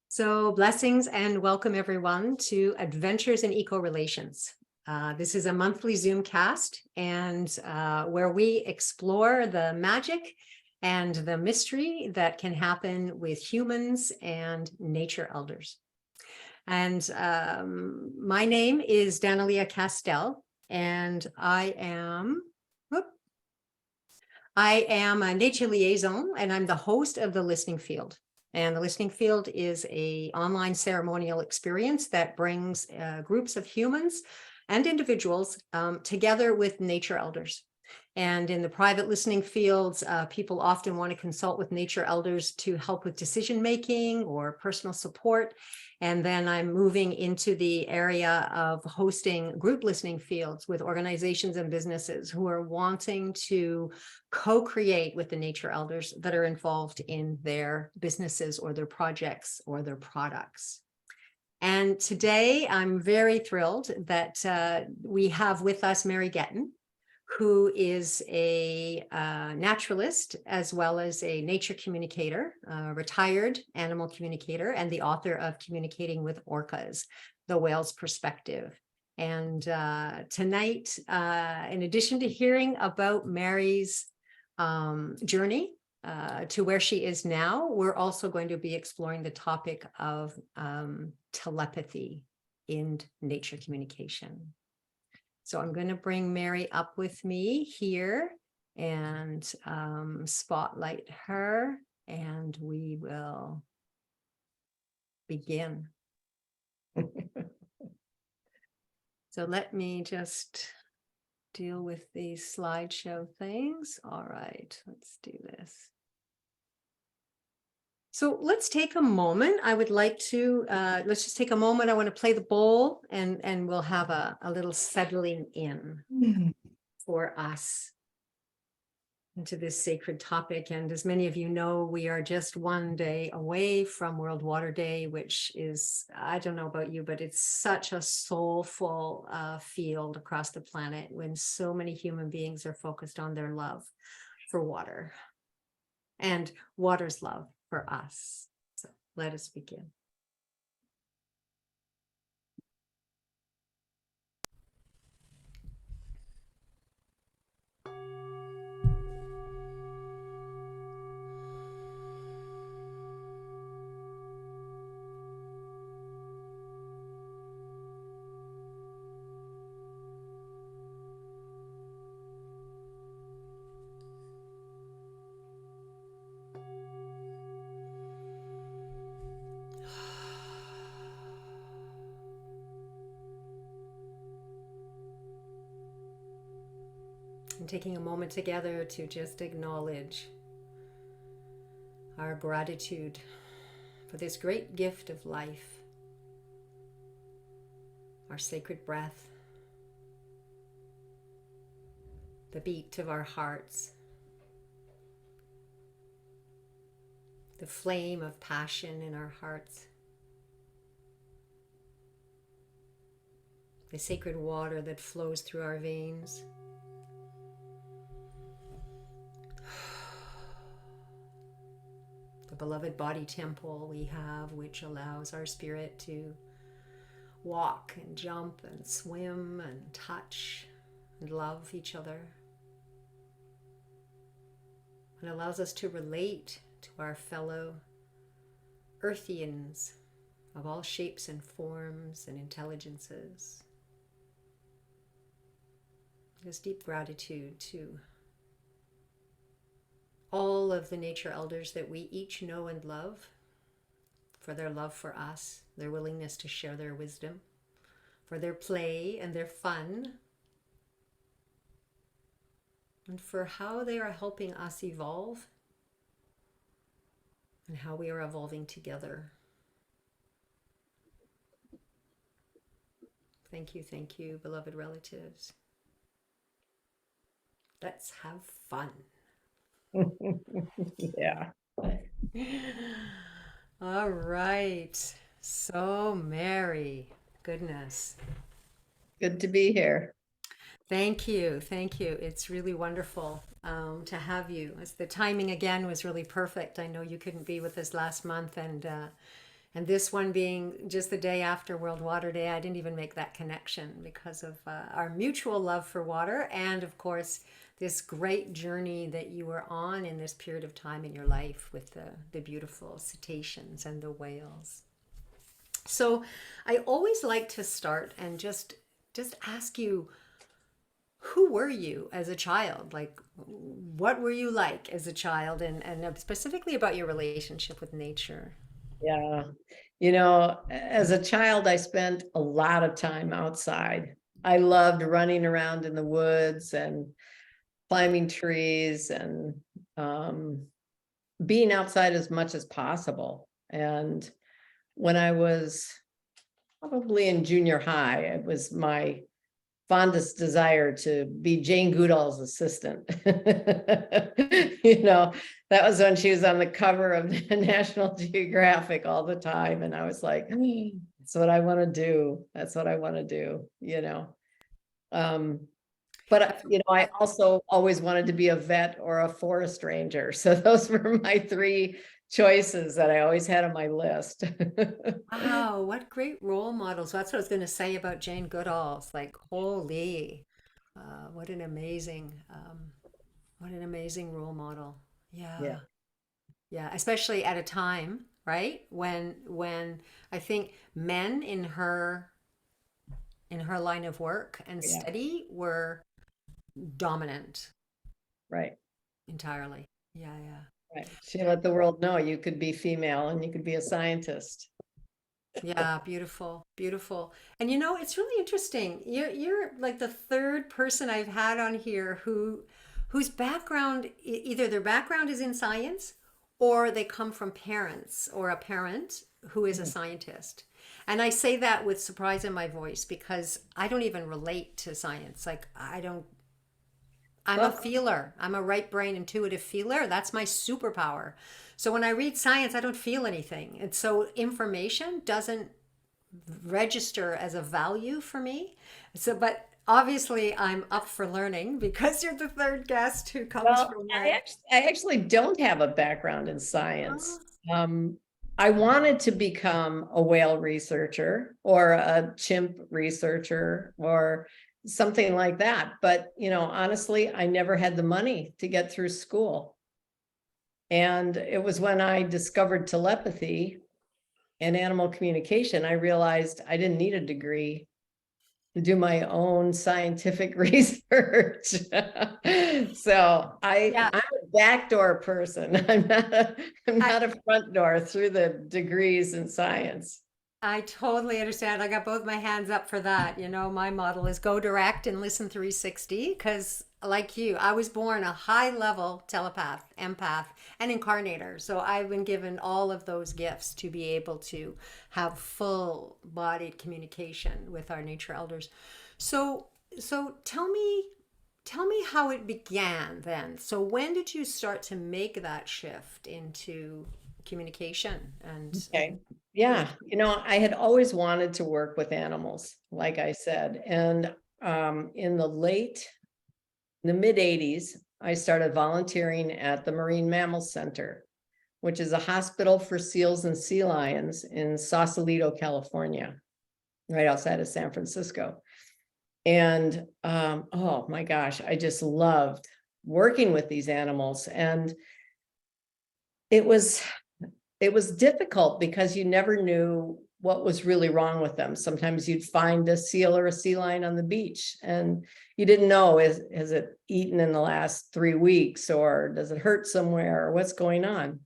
So blessings and welcome everyone to Adventures in ecoRelations. This is a monthly Zoom cast and where we explore the magic and the mystery that can happen with humans and nature elders. And my name is Danielea Castell, and I am a nature liaison, and I'm the host of the Listening Field. And the Listening Field is an online ceremonial experience that brings groups of humans and individuals together with nature elders. And in the private listening fields, people often want to consult with nature elders to help with decision making or personal support. And then I'm moving into the area of hosting group listening fields with organizations and businesses who are wanting to co-create with the nature elders that are involved in their businesses or their projects or their products. And today I'm very thrilled that we have with us Mary Getten, who is a naturalist as well as a nature communicator, retired animal communicator, and the author of Communicating with Orcas, the whale's perspective. And tonight, in addition to hearing about Mary's journey to where she is now, we're also going to be exploring the topic of telepathy in nature communication. So I'm going to bring Mary up with me here and spotlight her, and we will begin. So let me just deal with these slideshow things. All right, let's do this. So let's take a moment. I would like to, let's just take a moment. I want to play the bowl and we'll have a little settling in for us into this sacred topic. And as many of you know, we are just one day away from World Water Day, which is, I don't know about you, but it's such a soulful field across the planet when so many human beings are focused on their love for water and water's love for us. So let us begin. And taking a moment together to just acknowledge our gratitude for this great gift of life, our sacred breath, the beat of our hearts, the flame of passion in our hearts, the sacred water that flows through our veins. The beloved body temple we have, which allows our spirit to walk and jump and swim and touch and love each other. And allows us to relate to our fellow Earthians of all shapes and forms and intelligences. There's deep gratitude to all of the nature elders that we each know and love, for their love for us, their willingness to share their wisdom, for their play and their fun, and for how they are helping us evolve and how we are evolving together. Thank you, beloved relatives. Let's have fun. Yeah. All right. So, Mary, goodness. Good to be here. Thank you. Thank you. It's really wonderful to have you. The timing again was really perfect. I know you couldn't be with us last month, and this one being just the day after World Water Day, I didn't even make that connection because of our mutual love for water, and of course, this great journey that you were on in this period of time in your life with the beautiful cetaceans and the whales. So, I always like to start and just ask you, who were you as a child? Like, what were you like as a child, and specifically about your relationship with nature? Yeah. As a child, I spent a lot of time outside. I loved running around in the woods and climbing trees and um, being outside as much as possible. And when I was probably in junior high, it was my fondest desire to be Jane Goodall's assistant. That was when she was on the cover of National Geographic all the time. And I was like, that's what I want to do. That's what I want to do. Um, but, I also always wanted to be a vet or a forest ranger. So those were my three choices that I always had on my list. Wow, what great role models. That's what I was going to say about Jane Goodall. It's like, holy, what an amazing role model. Yeah, Yeah, yeah, especially at a time, right? When I think men in her line of work and yeah, study were dominant right. entirely. Yeah, yeah. Right. She let the world know you could be female and you could be a scientist. Yeah, beautiful, beautiful. And it's really interesting. You're like the third person I've had on here whose background either their background is in science or they come from parents or a parent who is a scientist. And I say that with surprise in my voice because I don't even relate to science. Like I'm a Well, feeler. I'm a right brain intuitive feeler. That's my superpower. So when I read science, I don't feel anything. And so information doesn't register as a value for me. So, but obviously I'm up for learning because you're the third guest who comes well, from I that. actually, I actually don't have a background in science. Oh, I wanted to become a whale researcher or a chimp researcher or something like that. But, honestly, I never had the money to get through school. And it was when I discovered telepathy and animal communication, I realized I didn't need a degree to do my own scientific research. So yeah. I'm a backdoor person. I'm I, not a front door through the degrees in science. I totally understand. I got both my hands up for that. My model is go direct and listen 360 because, like you, I was born a high level telepath, empath, and incarnator. So I've been given all of those gifts to be able to have full bodied communication with our nature elders. So, so tell me how it began then. So when did you start to make that shift into communication and Okay. Yeah. I had always wanted to work with animals, like I said. And in the mid 80s, I started volunteering at the Marine Mammal Center, which is a hospital for seals and sea lions in Sausalito, California, right outside of San Francisco. And oh my gosh, I just loved working with these animals. And it was it was difficult because you never knew what was really wrong with them. Sometimes you'd find a seal or a sea lion on the beach and you didn't know, has it eaten in the last 3 weeks or does it hurt somewhere or what's going on?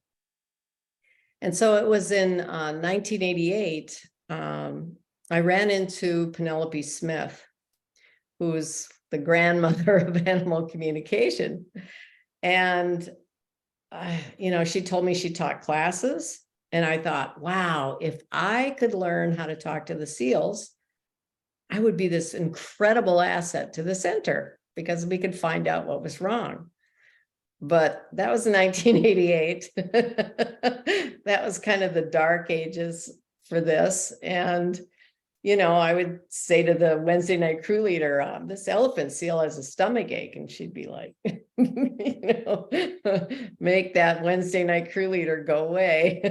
And so it was in 1988, I ran into Penelope Smith, who's the grandmother of animal communication. And she told me she taught classes. And I thought, wow, if I could learn how to talk to the seals, I would be this incredible asset to the center because we could find out what was wrong. But that was 1988. That was kind of the dark ages for this. And I would say to the Wednesday night crew leader, this elephant seal has a stomach ache. And she'd be like, make that Wednesday night crew leader go away.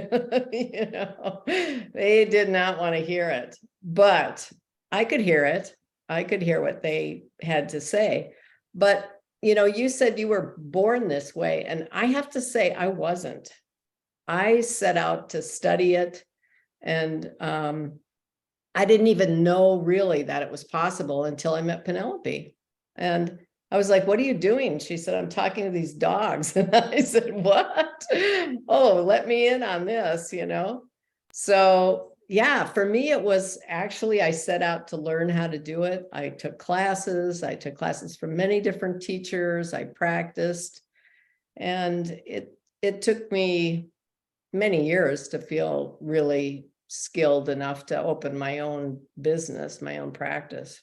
They did not want to hear it, but I could hear it. I could hear what they had to say. But, you said you were born this way. And I have to say, I wasn't. I set out to study it. And I didn't even know really that it was possible until I met Penelope. And I was like, what are you doing? She said, I'm talking to these dogs. And I said, what? Oh, let me in on this, So yeah, for me, it was actually, I set out to learn how to do it. I took classes from many different teachers. I practiced, and it took me many years to feel really skilled enough to open my own business, my own practice.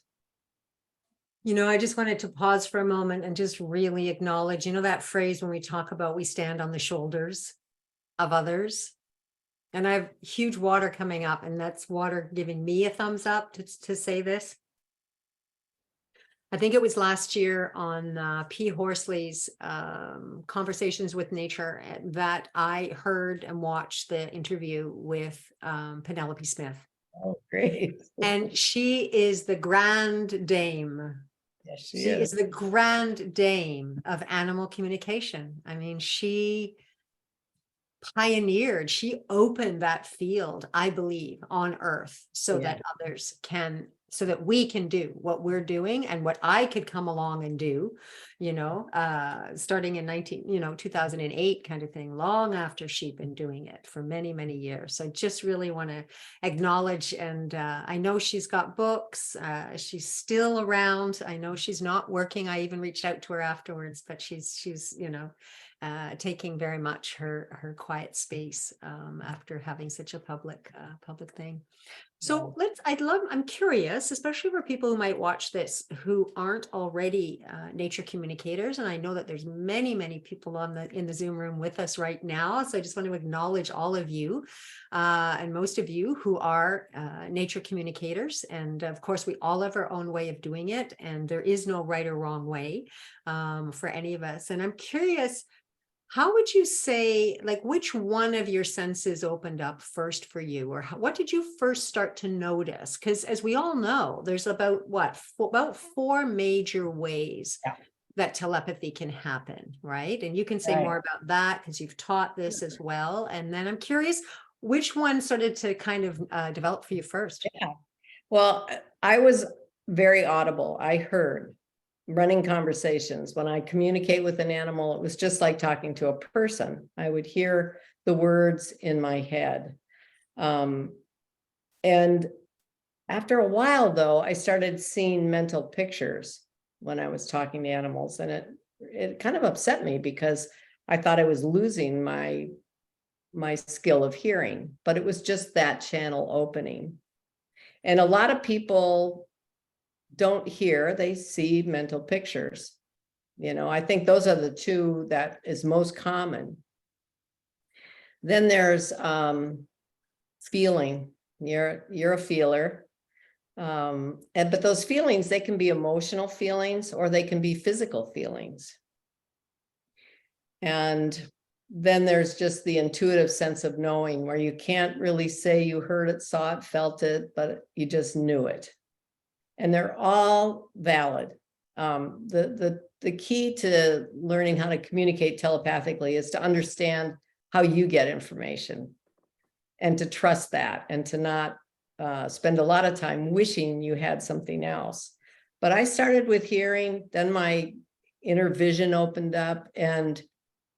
I just wanted to pause for a moment and just really acknowledge, that phrase when we talk about we stand on the shoulders of others. And I have huge water coming up, and that's water giving me a thumbs up to say this. I think it was last year on P. Horsley's Conversations with Nature that I heard and watched the interview with Penelope Smith. Oh, great. And she is the grand dame. Yes, she is the grand dame of animal communication. I mean, she pioneered, she opened that field, I believe, on Earth so that others can, so that we can do what we're doing and what I could come along and do, starting in 2008 kind of thing, long after she'd been doing it for many, many years. So I just really want to acknowledge, and I know she's got books, she's still around. I know she's not working. I even reached out to her afterwards, but she's taking very much her quiet space after having such a public thing. So I'm curious, especially for people who might watch this who aren't already nature communicators. And I know that there's many, many people in the Zoom room with us right now. So I just want to acknowledge all of you and most of you who are nature communicators. And of course, we all have our own way of doing it. And there is no right or wrong way for any of us. And I'm curious, how would you say, like, which one of your senses opened up first for you, or what did you first start to notice? Because as we all know, there's about four major ways that telepathy can happen, right? And you can say more about that because you've taught this as well. And then I'm curious, which one started to kind of develop for you first? Yeah. Well, I was very audible. I heard running conversations. When I communicate with an animal, it was just like talking to a person. I would hear the words in my head. And after a while, though, I started seeing mental pictures when I was talking to animals. And it kind of upset me because I thought I was losing my skill of hearing, but it was just that channel opening. And a lot of people don't hear, they see mental pictures. I think those are the two that is most common. Then there's feeling. You're a feeler. But those feelings, they can be emotional feelings or they can be physical feelings. And then there's just the intuitive sense of knowing, where you can't really say you heard it, saw it, felt it, but you just knew it. And they're all valid. The key to learning how to communicate telepathically is to understand how you get information and to trust that, and to not spend a lot of time wishing you had something else. But I started with hearing, then my inner vision opened up. And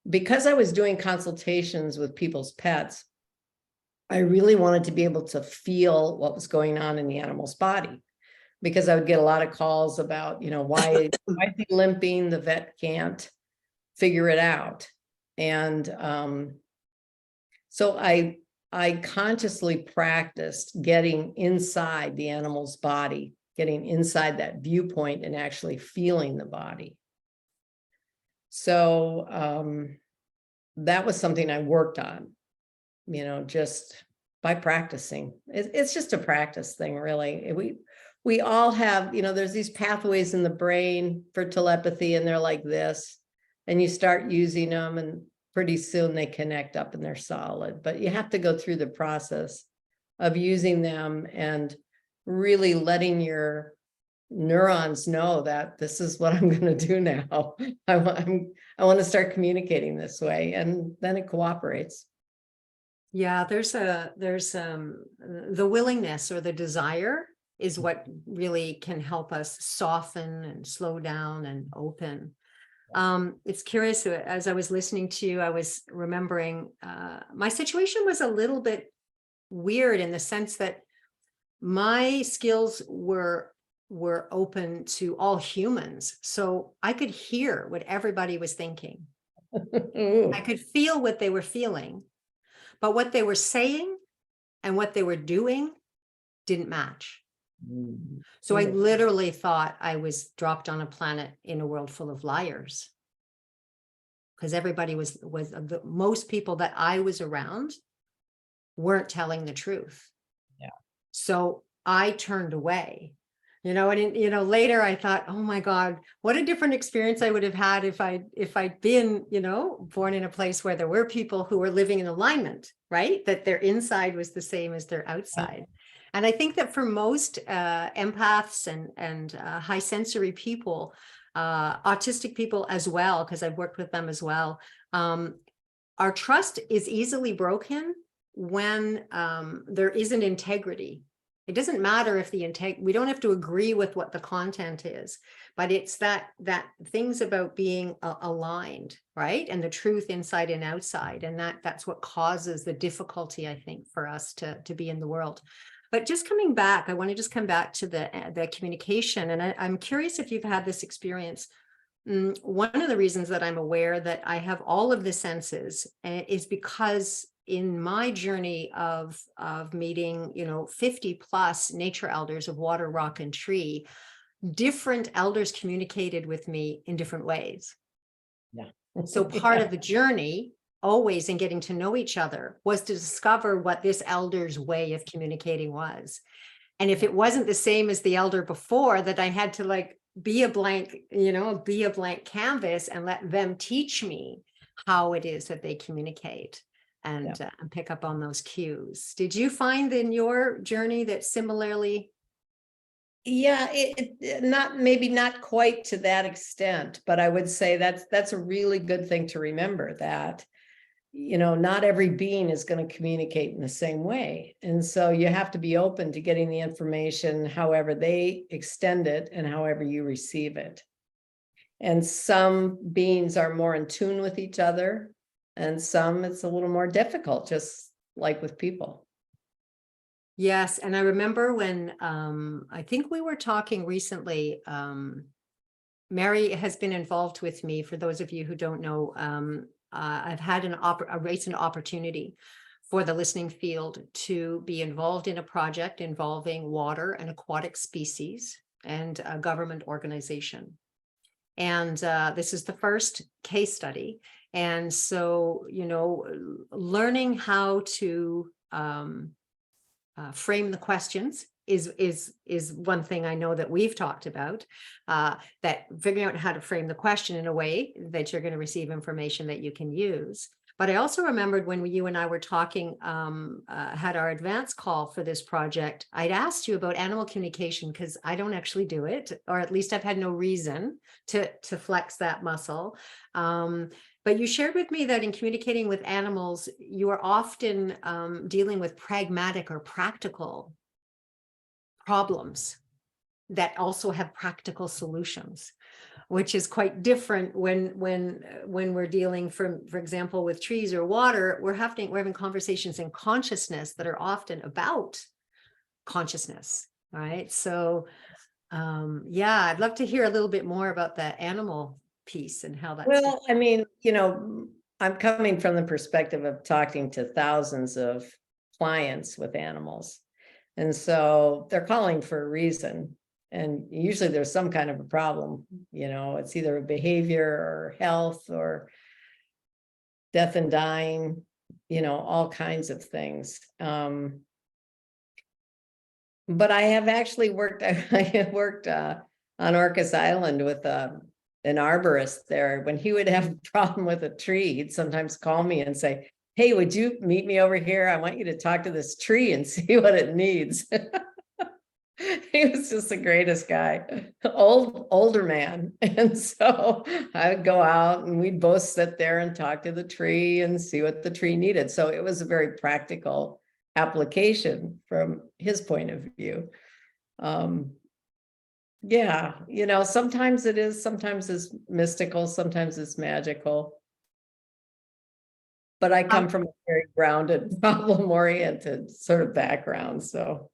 because I was doing consultations with people's pets, I really wanted to be able to feel what was going on in the animal's body. Because I would get a lot of calls about, why is he limping? The vet can't figure it out. And so I consciously practiced getting inside the animal's body, getting inside that viewpoint and actually feeling the body. So that was something I worked on, just by practicing. It's just a practice thing, really. We all have, there's these pathways in the brain for telepathy, and they're like this, and you start using them, and pretty soon they connect up and they're solid. But you have to go through the process of using them and really letting your neurons know that this is what I'm going to do now. I want to start communicating this way, and then it cooperates. Yeah, there's the willingness or the desire is what really can help us soften and slow down and open. It's curious, as I was listening to you, I was remembering my situation was a little bit weird in the sense that my skills were open to all humans. So I could hear what everybody was thinking. I could feel what they were feeling, but what they were saying and what they were doing didn't match. So I literally thought I was dropped on a planet in a world full of liars. Because everybody was most people that I was around weren't telling the truth. Yeah. So I turned away, and later I thought, oh my God, what a different experience I would have had if I'd been, born in a place where there were people who were living in alignment, right? That their inside was the same as their outside. And I think that for most empaths and high sensory people, autistic people as well, because I've worked with them as well, our trust is easily broken when there isn't integrity. It doesn't matter if we don't have to agree with what the content is, but it's that things about being aligned, right? And the truth inside and outside. And that's what causes the difficulty, I think, for us to be in the world. But just coming back, I want to just come back to the communication. And I'm curious if you've had this experience. One of the reasons that I'm aware that I have all of the senses is because in my journey of meeting, 50 plus nature elders of water, rock, and tree, different elders communicated with me in different ways. Yeah. So part of the journey always in getting to know each other was to discover what this elder's way of communicating was. And if it wasn't the same as the elder before, that I had to be a blank canvas and let them teach me how it is that they communicate and pick up on those cues. Did you find in your journey that similarly? Yeah, maybe not quite to that extent, but I would say that's a really good thing to remember, that not every being is going to communicate in the same way. And so you have to be open to getting the information however they extend it and however you receive it. And some beings are more in tune with each other, and some it's a little more difficult, just like with people. Yes. And I remember when I think we were talking recently, Mary has been involved with me. For those of you who don't know, I've had a recent opportunity for the listening field to be involved in a project involving water and aquatic species and a government organization. And this is the first case study. And so, learning how to frame the questions is one thing I know that we've talked about, that figuring out how to frame the question in a way that you're going to receive information that you can use. But I also remembered when you and I were talking, had our advance call for this project, I'd asked you about animal communication because I don't actually do it, or at least I've had no reason to flex that muscle. But you shared with me that in communicating with animals, you are often dealing with pragmatic or practical problems that also have practical solutions, which is quite different when we're dealing, for example, with trees or water. We're having conversations in consciousness that are often about consciousness, right? So I'd love to hear a little bit more about the animal piece and how that's. Well, I mean, I'm coming from the perspective of talking to thousands of clients with animals. And so they're calling for a reason. And usually there's some kind of a problem, it's either a behavior or health or death and dying. all kinds of things. But I have actually worked, I have worked on Orcas Island with an arborist there. When he would have a problem with a tree, he'd sometimes call me and say, hey, would you meet me over here? I want you to talk to this tree and see what it needs. He was just the greatest guy, older man. And so I would go out and we'd both sit there and talk to the tree and see what the tree needed. So it was a very practical application from his point of view. Yeah, sometimes it is, sometimes it's mystical, sometimes it's magical. But I come from a very grounded, problem-oriented sort of background, so.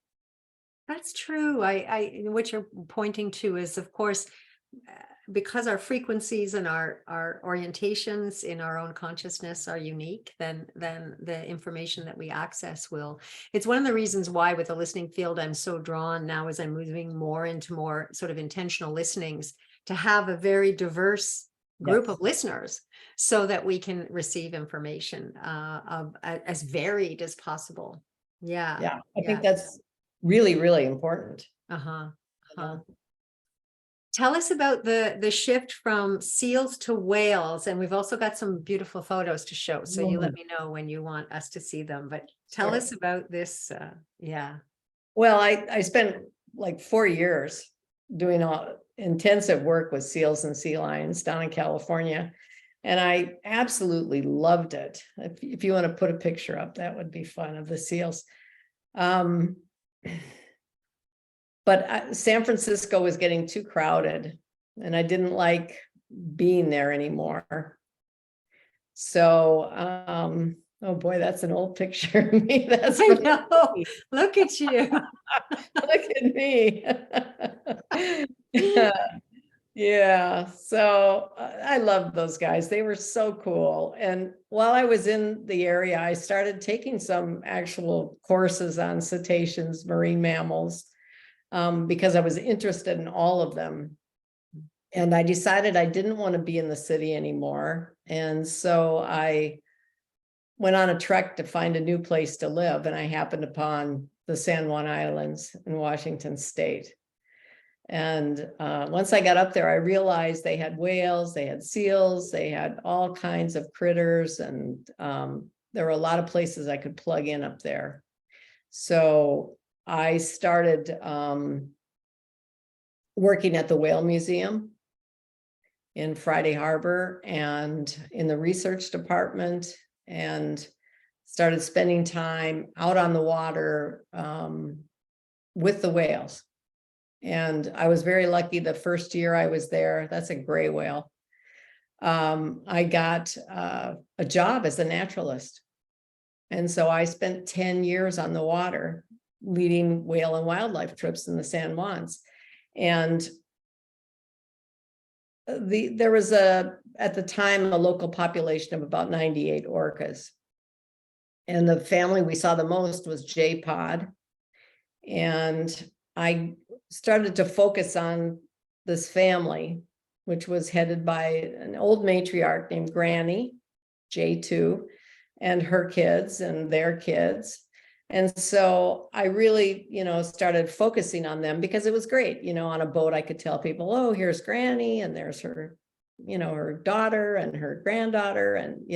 That's true. What you're pointing to is, of course, because our frequencies and our orientations in our own consciousness are unique, then the information that we access will. It's one of the reasons why with the listening field, I'm so drawn now as I'm moving more into more sort of intentional listenings to have a very diverse group of listeners so that we can receive information as varied as possible. Yeah. I think that's really, really important. Tell us about the shift from seals to whales, and we've also got some beautiful photos to show, so you let me know when you want us to see them, but tell us about this. Well, I spent like 4 years doing intensive work with seals and sea lions down in California, and I absolutely loved it. If you want to put a picture up, that would be fun, of the seals. But San Francisco was getting too crowded and I didn't like being there anymore. So, oh boy, that's an old picture of me. That's I know. Me. Look at you. Look at me. Yeah. So I loved those guys. They were so cool. And while I was in the area, I started taking some actual courses on cetaceans, marine mammals, because I was interested in all of them. And I decided I didn't want to be in the city anymore. And so I went on a trek to find a new place to live. And I happened upon the San Juan Islands in Washington State. And once I got up there, I realized they had whales, they had seals, they had all kinds of critters. And there were a lot of places I could plug in up there. So I started working at the Whale Museum in Friday Harbor and in the research department, and started spending time out on the water with the whales. And I was very lucky the first year I was there. That's a gray whale. I got a job as a naturalist. And so I spent 10 years on the water leading whale and wildlife trips in the San Juans. And there was at the time, a local population of about 98 orcas. And the family we saw the most was J-Pod. And I started to focus on this family, which was headed by an old matriarch named Granny, J2, and her kids and their kids. And so I really, started focusing on them because it was great. On a boat, I could tell people, oh, here's Granny, and there's her, her daughter and her granddaughter. And,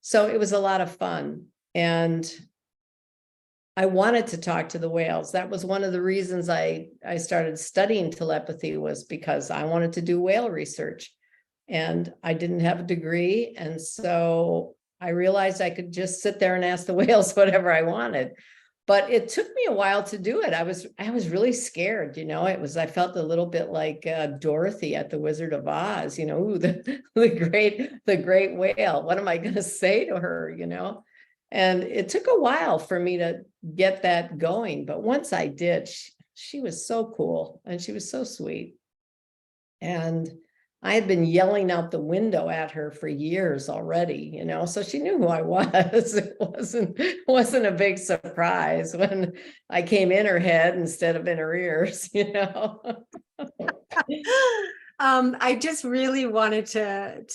so it was a lot of fun. And I wanted to talk to the whales. That was one of the reasons I started studying telepathy, was because I wanted to do whale research. And I didn't have a degree. And so I realized I could just sit there and ask the whales whatever I wanted. But it took me a while to do it. I was really scared, I felt a little bit like Dorothy at the Wizard of Oz, ooh, the great whale. What am I going to say to her, And it took a while for me to get that going. But once I did, she was so cool and she was so sweet. And I had been yelling out the window at her for years already, so she knew who I was. It wasn't a big surprise when I came in her head instead of in her ears, I just really wanted to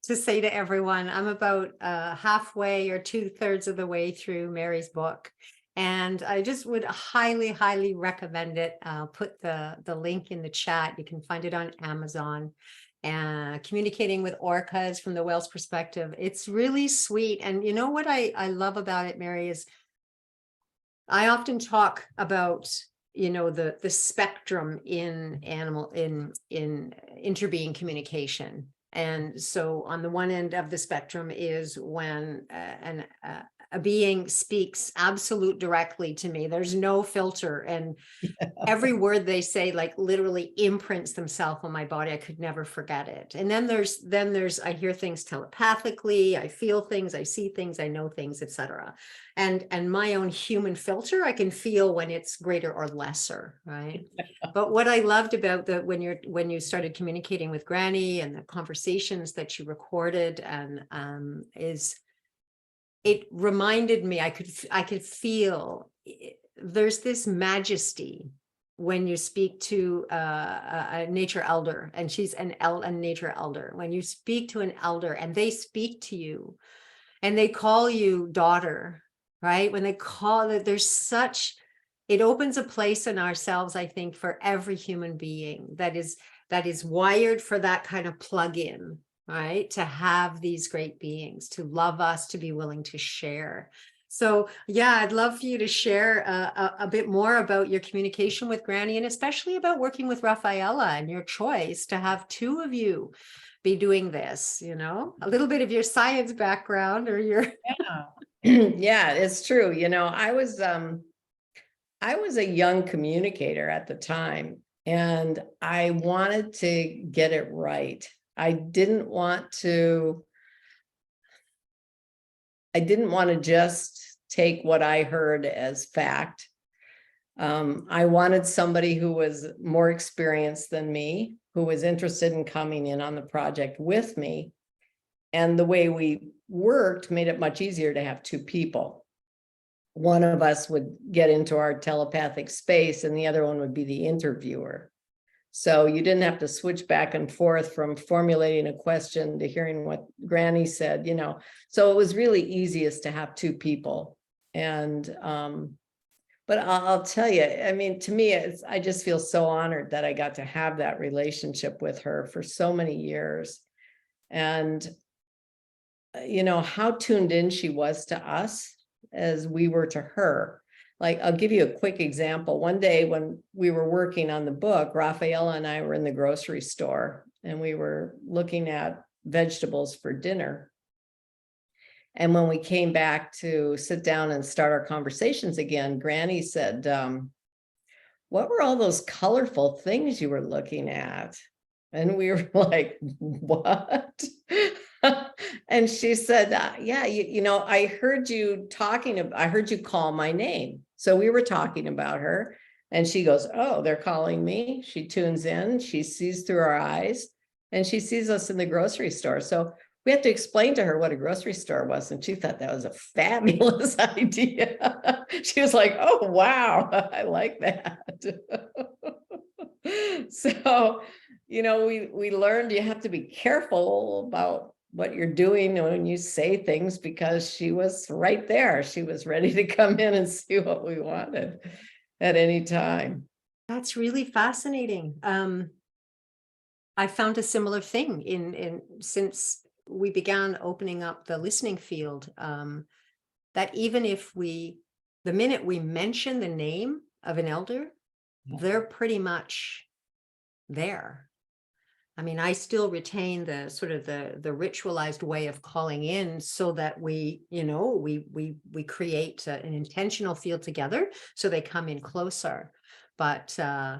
say to everyone, I'm about halfway or 2/3 of the way through Mary's book. And I just would highly, highly recommend it. I'll put the link in the chat. You can find it on Amazon. And Communicating with Orcas from the whale's perspective. It's really sweet. And you know what I love about it, Mary, is I often talk about, you know, the spectrum in interbeing communication. And so on the one end of the spectrum is when a being speaks absolute directly to me. There's no filter, and every word they say like literally imprints themselves on my body. I could never forget it. And then there's I hear things telepathically, I feel things, I see things, I know things, etc. And my own human filter, I can feel when it's greater or lesser, right? But what I loved about when you started communicating with Granny and the conversations that you recorded, and is it reminded me, I could feel there's this majesty when you speak to a nature elder, and she's a nature elder. When you speak to an elder and they speak to you and they call you daughter, right? When they call it, it opens a place in ourselves, I think, for every human being that is wired for that kind of plug-in, right? To have these great beings, to love us, to be willing to share. So yeah, I'd love for you to share a bit more about your communication with Granny, and especially about working with Rafaela and your choice to have two of you be doing this, you know, a little bit of your science background or your... Yeah, it's true. You know, I was a young communicator at the time, and I wanted to get it right. I didn't want to just take what I heard as fact. I wanted somebody who was more experienced than me, who was interested in coming in on the project with me. And the way we worked made it much easier to have two people. One of us would get into our telepathic space and the other one would be the interviewer. So you didn't have to switch back and forth from formulating a question to hearing what Granny said, you know. So it was really easiest to have two people. And but I'll tell you, I mean, to me, I just feel so honored that I got to have that relationship with her for so many years. And you know, how tuned in she was to us as we were to her. Like, I'll give you a quick example. One day when we were working on the book, Rafaela and I were in the grocery store and we were looking at vegetables for dinner. And when we came back to sit down and start our conversations again, Granny said, what were all those colorful things you were looking at? And we were like, what? And she said, yeah, you know, I heard you call my name. So we were talking about her and she goes, oh, they're calling me. She tunes in, she sees through our eyes and she sees us in the grocery store. So we had to explain to her what a grocery store was. And she thought that was a fabulous idea. She was like, oh, wow, I like that. So, you know, we learned you have to be careful about what you're doing when you say things, because she was right there. She was ready to come in and see what we wanted at any time. That's really fascinating. I found a similar thing since we began opening up the listening field, that even if the minute we mention the name of an elder, they're pretty much there. I mean, I still retain the sort of the ritualized way of calling in so that we, you know, we create an intentional field together so they come in closer. But I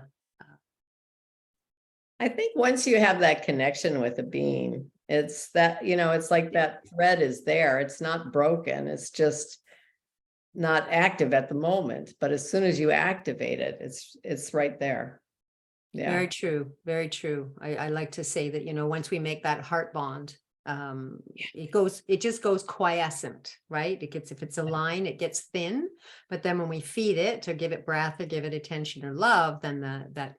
think once you have that connection with a being, it's that, you know, it's like that thread is there. It's not broken. It's just not active at the moment. But as soon as you activate it, it's right there. Yeah. Very true. Very true. I like to say that, you know, once we make that heart bond, it just goes quiescent, right? If it's a line, it gets thin, but then when we feed it to give it breath or give it attention or love, then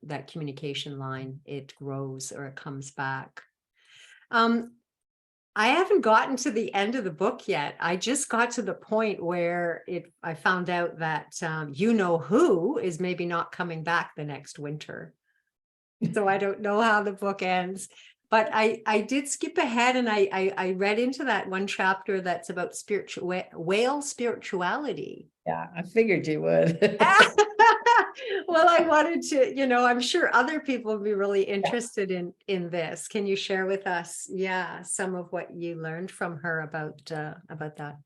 that communication line, it grows or it comes back. I haven't gotten to the end of the book yet. I just got to the point where I found out that who is maybe not coming back the next winter. So I don't know how the book ends, but I did skip ahead, and I read into that one chapter that's about whale spirituality. Yeah, I figured you would. Well, I wanted to, I'm sure other people would be really interested in this. Can you share with us, some of what you learned from her about that?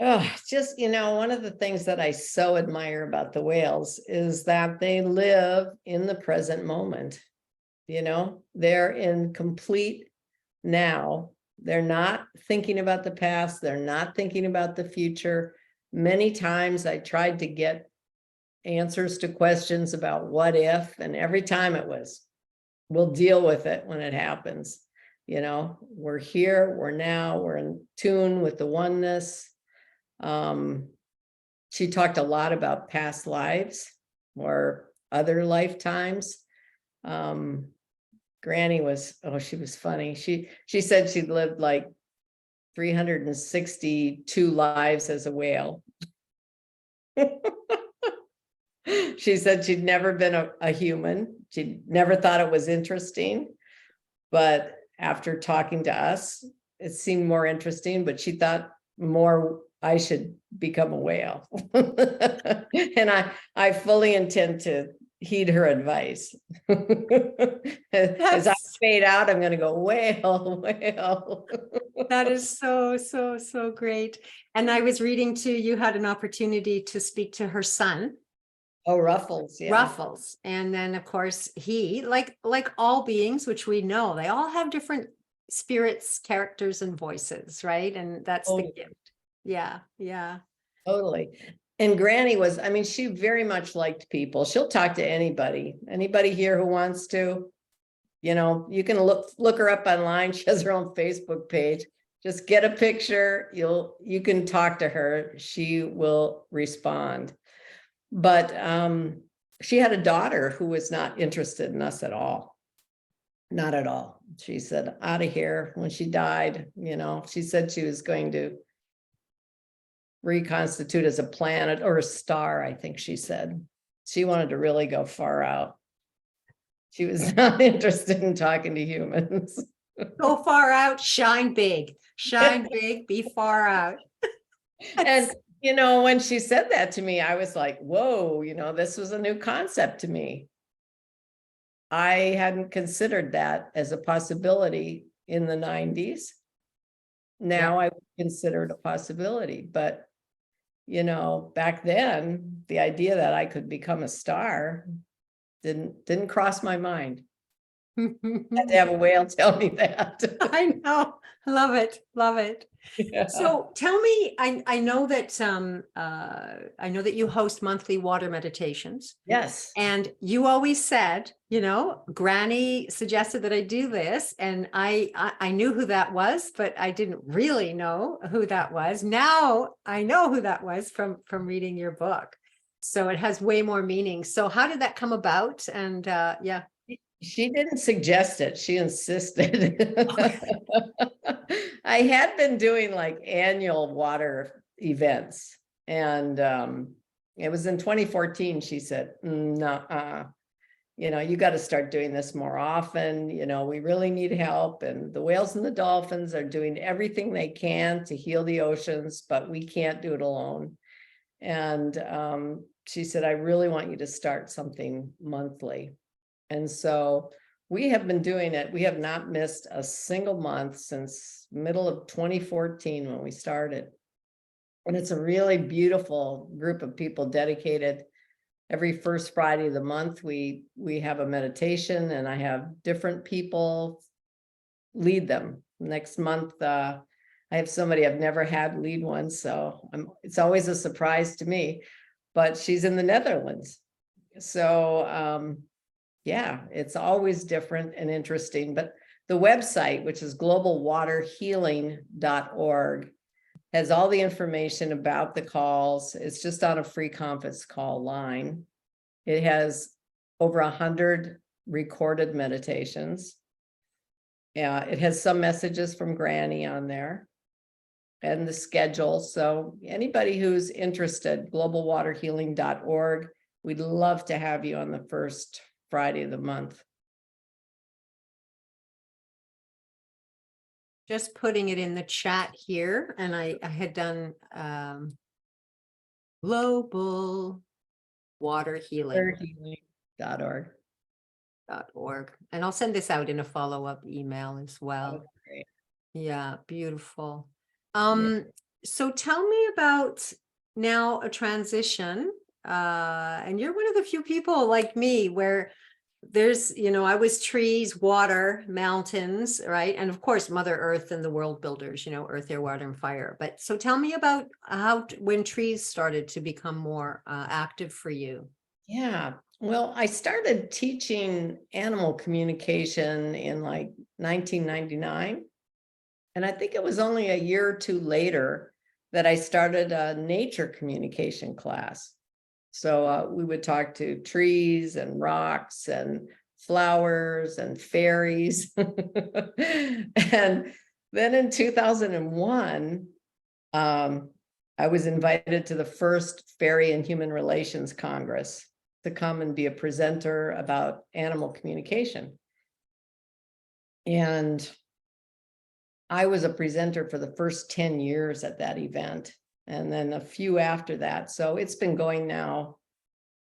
Oh, just, one of the things that I so admire about the whales is that they live in the present moment. They're in complete now. They're not thinking about the past. They're not thinking about the future. Many times I tried to get answers to questions about what if, and every time it was, we'll deal with it when it happens. We're here, we're now, we're in tune with the oneness. She talked a lot about past lives or other lifetimes. Granny was, she was funny. She said she'd lived like 362 lives as a whale. She said she'd never been a human. She never thought it was interesting. But after talking to us, it seemed more interesting, but she thought more I should become a whale. And I fully intend to heed her advice. As I fade out, I'm going to go whale. That is so great. And I was reading too, you had an opportunity to speak to her son. Oh, Ruffles. Yeah. Ruffles. And then of course he, like all beings, which we know, they all have different spirits, characters, and voices, right? And that's the gift. Yeah. Totally. And Granny was, she very much liked people. She'll talk to anybody here who wants to. You can look her up online. She has her own Facebook page. Just get a picture. You can talk to her. She will respond. But she had a daughter who was not interested in us at all. Not at all. She said, out of here. When she died, she said she was going to reconstitute as a planet or a star, I think she said. She wanted to really go far out. She was not interested in talking to humans. Go far out, shine big, be far out. And when she said that to me, I was like, whoa, this was a new concept to me. I hadn't considered that as a possibility in the 90s. Now I considered a possibility, but back then, the idea that I could become a star didn't cross my mind. I had to have a whale tell me that. I know. Love it. Yeah. So tell me, I know that you host monthly water meditations. Yes. And you always said, Granny suggested that I do this, and I knew who that was, but I didn't really know who that was. Now I know who that was from reading your book. So it has way more meaning. So how did that come about? And She didn't suggest it. She insisted. I had been doing like annual water events, and it was in 2014. She said, "No, you got to start doing this more often. We really need help, and the whales and the dolphins are doing everything they can to heal the oceans, but we can't do it alone." And she said, "I really want you to start something monthly." And so we have been doing it. We have not missed a single month since middle of 2014 when we started. And it's a really beautiful group of people dedicated. Every first Friday of the month, we have a meditation, and I have different people lead them. Next month, I have somebody I've never had lead one, so it's always a surprise to me, but she's in the Netherlands. So, it's always different and interesting, but the website, which is globalwaterhealing.org, has all the information about the calls. It's just on a free conference call line. It has over 100 recorded meditations. Yeah, it has some messages from Granny on there and the schedule. So anybody who's interested, globalwaterhealing.org, we'd love to have you on the first Friday of the month. Just putting it in the chat here, and I had done global water healing.org. And I'll send this out in a follow-up email as well. Great. Yeah, beautiful. Yeah. So tell me about now a transition. And you're one of the few people like me where there's, I was trees, water, mountains, right? And of course, Mother Earth and the world builders, earth, air, water, and fire. But so tell me about when trees started to become more active for you. Yeah. Well, I started teaching animal communication in like 1999. And I think it was only a year or two later that I started a nature communication class. So we would talk to trees and rocks and flowers and fairies. And then in 2001, I was invited to the first Fairy and Human Relations Congress to come and be a presenter about animal communication. And I was a presenter for the first 10 years at that event, and then a few after that. So it's been going now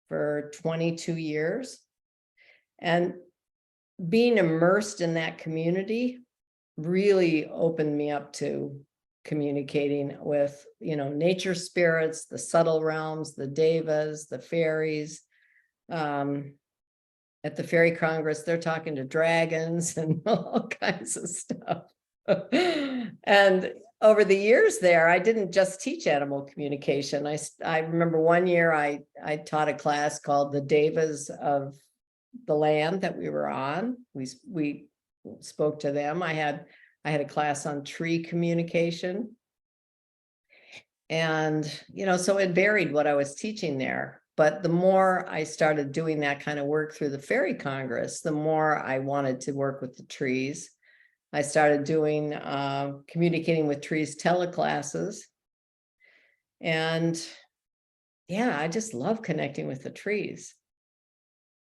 for 22 years. And being immersed in that community really opened me up to communicating with, nature spirits, the subtle realms, the devas, the fairies. At the Fairy Congress, they're talking to dragons and all kinds of stuff. And over the years there, I didn't just teach animal communication. I remember one year I taught a class called The Devas of the Land that we were on. We spoke to them. I had a class on tree communication. And, so it varied what I was teaching there. But the more I started doing that kind of work through the Fairy Congress, the more I wanted to work with the trees. I started doing communicating with trees teleclasses. And yeah, I just love connecting with the trees.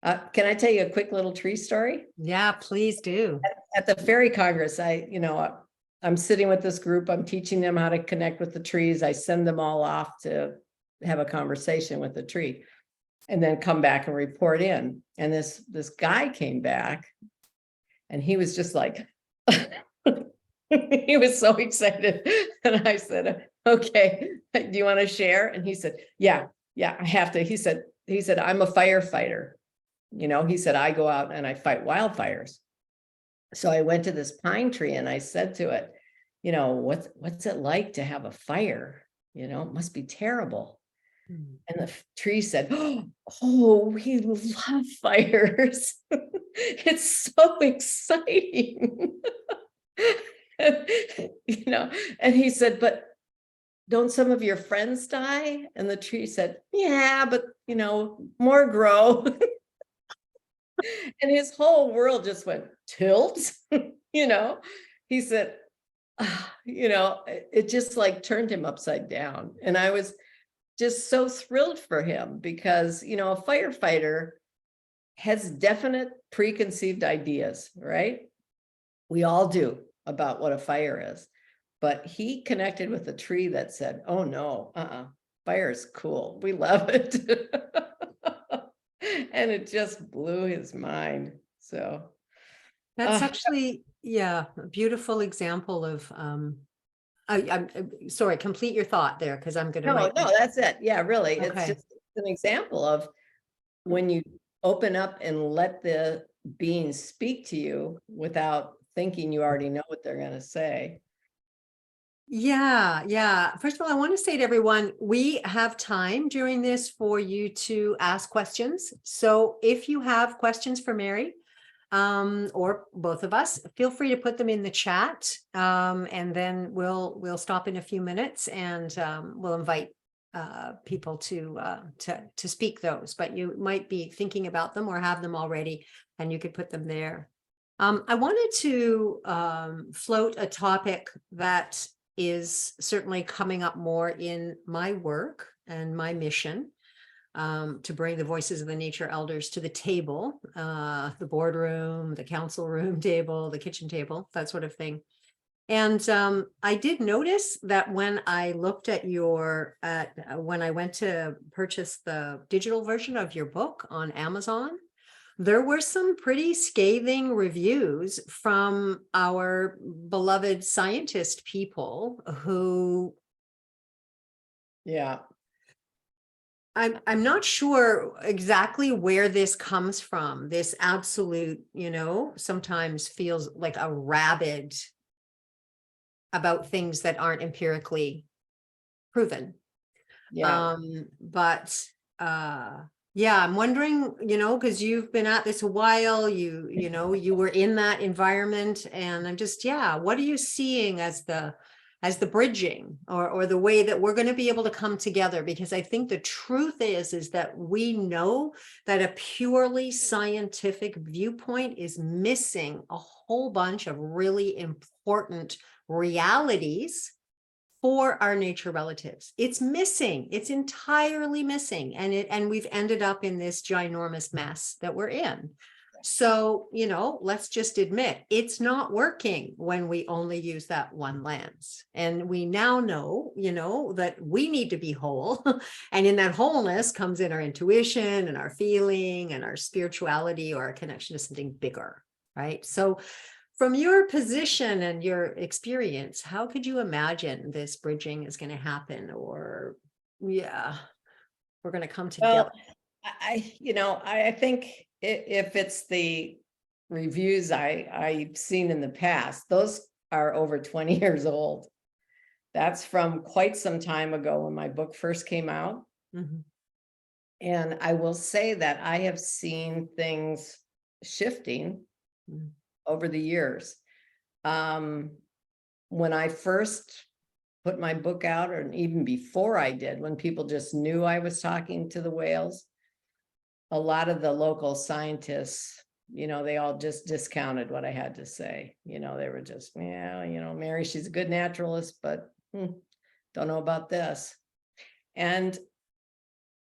Can I tell you a quick little tree story? Yeah, please do. At the Fairy Congress, I'm sitting with this group. I'm teaching them how to connect with the trees. I send them all off to have a conversation with the tree and then come back and report in. And this guy came back and he was just like, he was so excited. And I said, okay, do you want to share? And he said, yeah, I have to. He said, I'm a firefighter. He said, I go out and I fight wildfires. So I went to this pine tree and I said to it, what's it like to have a fire? It must be terrible. And the tree said, oh, we love fires. It's so exciting. And he said, but don't some of your friends die? And the tree said, yeah, but more grow. And his whole world just went tilt. He said, it just like turned him upside down. And I was just so thrilled for him because, a firefighter has definite preconceived ideas, right? We all do about what a fire is, but he connected with a tree that said, oh no, fire is cool. We love it. And it just blew his mind. So That's actually, a beautiful example of, I'm sorry, complete your thought there because I'm going to. No, that's it. Yeah, really. Okay. It's just an example of when you open up and let the beings speak to you without thinking you already know what they're going to say. Yeah. First of all, I want to say to everyone, we have time during this for you to ask questions. So if you have questions for Mary, or both of us, feel free to put them in the chat. And then we'll stop in a few minutes and we'll invite people to speak those, but you might be thinking about them or have them already, and you could put them there. I wanted to float a topic that is certainly coming up more in my work and my mission, to bring the voices of the nature elders to the table, the boardroom, the council room table, the kitchen table, that sort of thing. And I did notice that when I looked at when I went to purchase the digital version of your book on Amazon, there were some pretty scathing reviews from our beloved scientist people who, Yeah. I'm not sure exactly where this comes from. This absolute, sometimes feels like a rabid about things that aren't empirically proven. Yeah. But yeah, I'm wondering, because you've been at this a while, you were in that environment, and I'm just, what are you seeing as the bridging or the way that we're going to be able to come together? Because I think the truth is that we know that a purely scientific viewpoint is missing a whole bunch of really important realities for our nature relatives. It's missing. It's entirely missing. And we've ended up in this ginormous mess that we're in. So, let's just admit it's not working when we only use that one lens. And we now know, that we need to be whole. And in that wholeness comes in our intuition and our feeling and our spirituality or our connection to something bigger, right? So from your position and your experience, how could you imagine this bridging is going to happen? Or, we're going to come together? Well, I think if it's the reviews I've seen in the past, those are over 20 years old. That's from quite some time ago when my book first came out. Mm-hmm. And I will say that I have seen things shifting over the years. When I first put my book out, or even before I did, when people just knew I was talking to the whales, a lot of the local scientists, they all just discounted what I had to say. They were just, Mary, she's a good naturalist, but don't know about this. And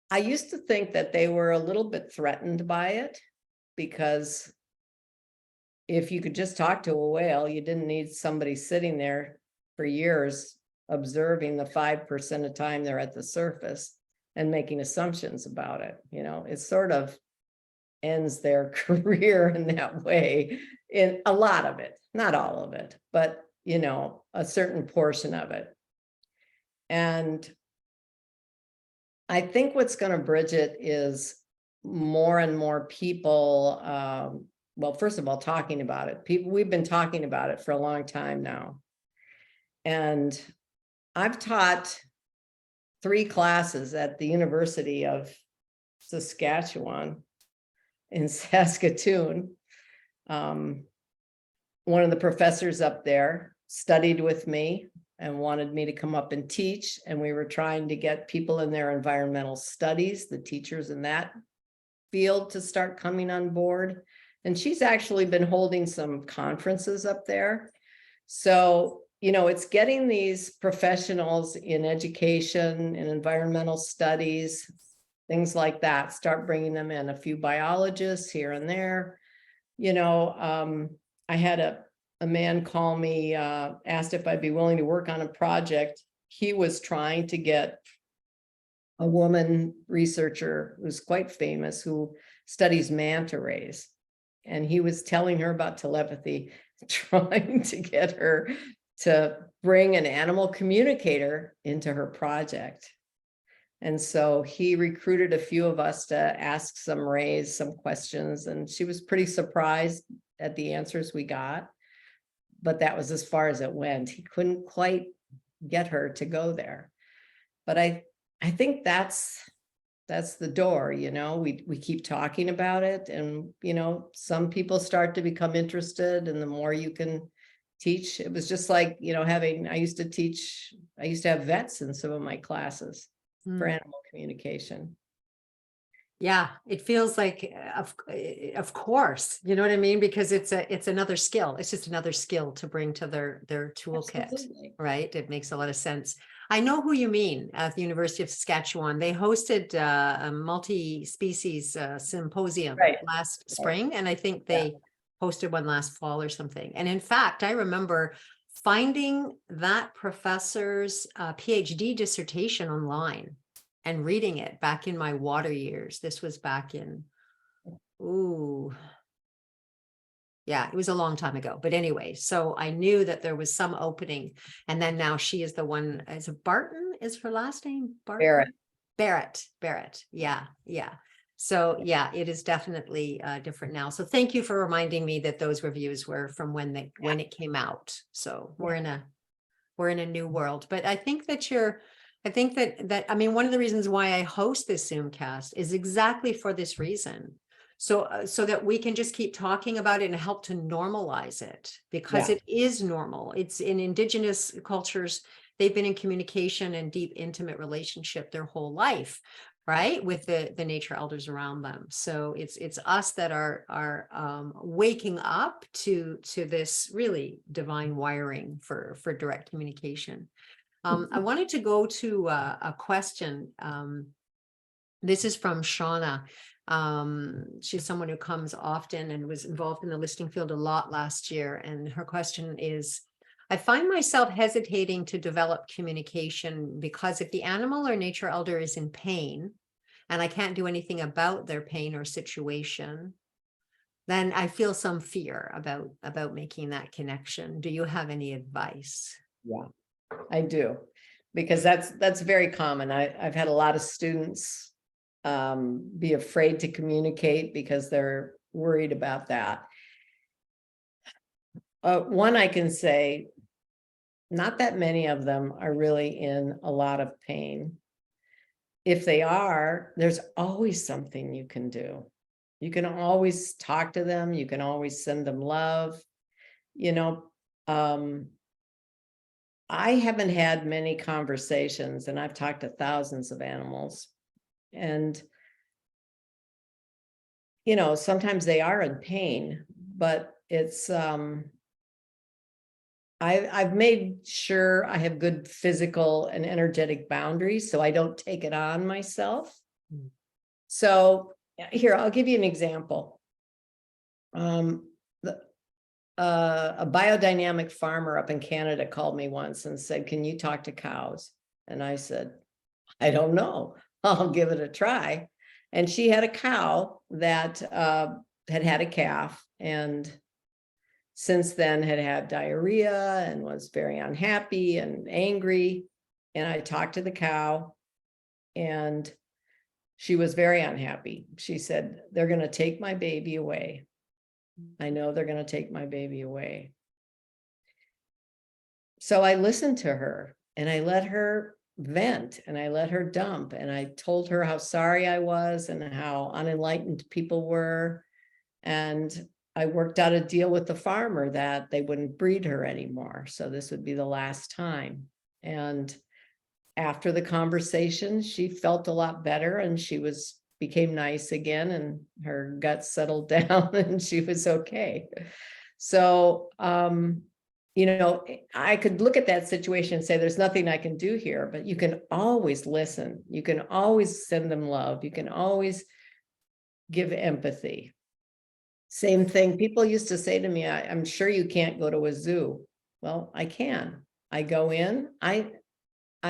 I used to think that they were a little bit threatened by it, because if you could just talk to a whale, you didn't need somebody sitting there for years observing the 5% of time they're at the surface and making assumptions about it. It sort of ends their career in that way, in a lot of it, not all of it, but a certain portion of it. And I think what's going to bridge it is more and more people, well, first of all, talking about it. We've been talking about it for a long time now. And I've taught 3 classes at the University of Saskatchewan in Saskatoon. One of the professors up there studied with me and wanted me to come up and teach. And we were trying to get people in their environmental studies, the teachers in that field, to start coming on board. And she's actually been holding some conferences up there. So, it's getting these professionals in education and environmental studies, things like that, start bringing them in, a few biologists here and there. I had a man call me, asked if I'd be willing to work on a project. He was trying to get a woman researcher who's quite famous, who studies manta rays. And he was telling her about telepathy, trying to get her to bring an animal communicator into her project. And so he recruited a few of us to ask some rays some questions, and she was pretty surprised at the answers we got. But that was as far as it went. He couldn't quite get her to go there. But I think that's that's the door, you know, we keep talking about it, and, you know, some people start to become interested, and the more you can teach, it was just like, you know, I used to have vets in some of my classes for Mm. animal communication. Yeah, it feels like, of course, you know what I mean? Because it's another skill. It's just another skill to bring to their toolkit, Absolutely. right? It makes a lot of sense. I know who you mean at the University of Saskatchewan. They hosted a multi-species symposium Right, last right. spring, and I think Yeah. they hosted one last fall or something. And in fact, I remember finding that professor's PhD dissertation online and reading it back in my water years. This was back in, ooh, yeah, it was a long time ago. But anyway, so I knew that there was some opening. And then now she is the one, is it Barton is her last name? Barrett. Barrett. Yeah, yeah. So yeah, it is definitely different now. So thank you for reminding me that those reviews were from when it came out. So we're in a new world. But I think that I mean, one of the reasons why I host this Zoomcast is exactly for this reason. So that we can just keep talking about it and help to normalize it, because Yeah. it is normal. It's in Indigenous cultures, they've been in communication and deep intimate relationship their whole life, right, with the nature elders around them. So it's us that are waking up to this really divine wiring for direct communication. I wanted to go to a question. This is from Shauna. She's someone who comes often and was involved in the listing field a lot last year. And her question is, I find myself hesitating to develop communication because if the animal or nature elder is in pain and I can't do anything about their pain or situation, then I feel some fear about making that connection. Do you have any advice? Yeah, I do, because that's very common. I've had a lot of students be afraid to communicate because they're worried about that. One, I can say, not that many of them are really in a lot of pain. If they are, there's always something you can do. You can always talk to them. You can always send them love. You know, I haven't had many conversations, and I've talked to thousands of animals, and you know, sometimes they are in pain, but it's I've made sure I have good physical and energetic boundaries so I don't take it on myself. Mm. So here, I'll give you an example. A biodynamic farmer up in Canada called me once and said, "Can you talk to cows?" And I said, "I don't know. I'll give it a try." And she had a cow that had a calf, and since then had had diarrhea and was very unhappy and angry. And I talked to the cow, and she was very unhappy. She said, "They're going to take my baby away. I know they're going to take my baby away." So I listened to her, and I let her vent, and I let her dump, and I told her how sorry I was and how unenlightened people were. And I worked out a deal with the farmer that they wouldn't breed her anymore. So this would be the last time. And after the conversation, she felt a lot better, and she became nice again, and her gut settled down, and she was okay. So, you know, I could look at that situation and say, there's nothing I can do here, but you can always listen. You can always send them love. You can always give empathy. Same thing. People used to say to me, I'm sure you can't go to a zoo. Well, I can. I go in, I